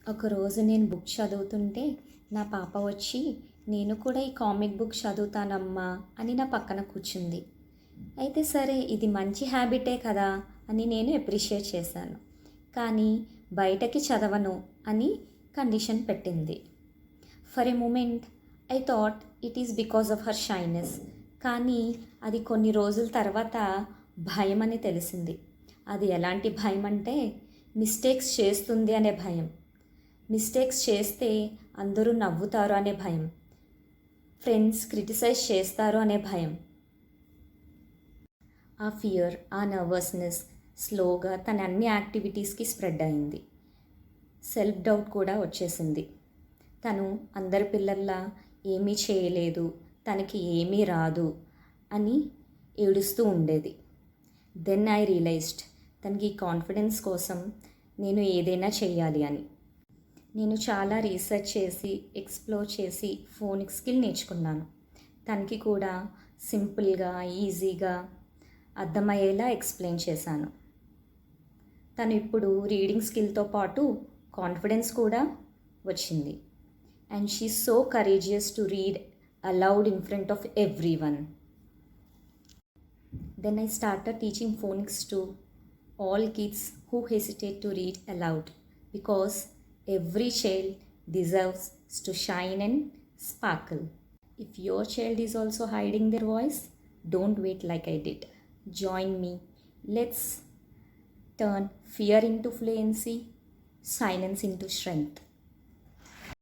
ఒకరోజు నేను బుక్ చదువుతుంటే నా పాప వచ్చి, నేను కూడా ఈ కామిక్ బుక్ చదువుతానమ్మా అని నా పక్కన కూర్చుంది. అయితే సరే, ఇది మంచి హ్యాబిటే కదా అని నేను అప్రిషియేట్ చేశాను. కానీ బయటకి చదవను అని కండిషన్ పెట్టింది. For a moment I thought it is because of her shyness. కానీ అది కొన్ని రోజుల తర్వాత భయం అని తెలిసింది. అది ఎలాంటి భయం అంటే, మిస్టేక్స్ చేస్తుంది అనే భయం. మిస్టేక్స్ చేస్తే అందరూ నవ్వుతారు అనే భయం. ఫ్రెండ్స్ క్రిటిసైజ్ చేస్తారు అనే భయం. ఆ ఫియర్, ఆ నర్వస్నెస్ స్లోగా తన అన్ని యాక్టివిటీస్కి స్ప్రెడ్ అయింది. సెల్ఫ్ డౌట్ కూడా వచ్చేసింది. తను అందరి పిల్లల్లా ఏమీ చేయలేదు, తనకి ఏమీ రాదు అని ఏడుస్తూ ఉండేది. దెన్ ఐ రియలైజ్డ్, తనకి కాన్ఫిడెన్స్ కోసం నేను ఏదైనా చేయాలి అని. నేను చాలా రీసెర్చ్ చేసి, ఎక్స్ప్లోర్ చేసి ఫోనిక్ స్కిల్ నేర్చుకున్నాను. తనకి కూడా సింపుల్గా, ఈజీగా అర్థమయ్యేలా ఎక్స్ప్లెయిన్ చేశాను. తను ఇప్పుడు రీడింగ్ స్కిల్తో పాటు కాన్ఫిడెన్స్ కూడా వచ్చింది. And she is so courageous to read allowed in front of every one. Then I started teaching phonics to all kids who hesitate to read aloud, because every child deserves to shine and sparkle. If your child is also hiding their voice, don't wait like I did. Join me. Let's turn fear into fluency, silence into strength.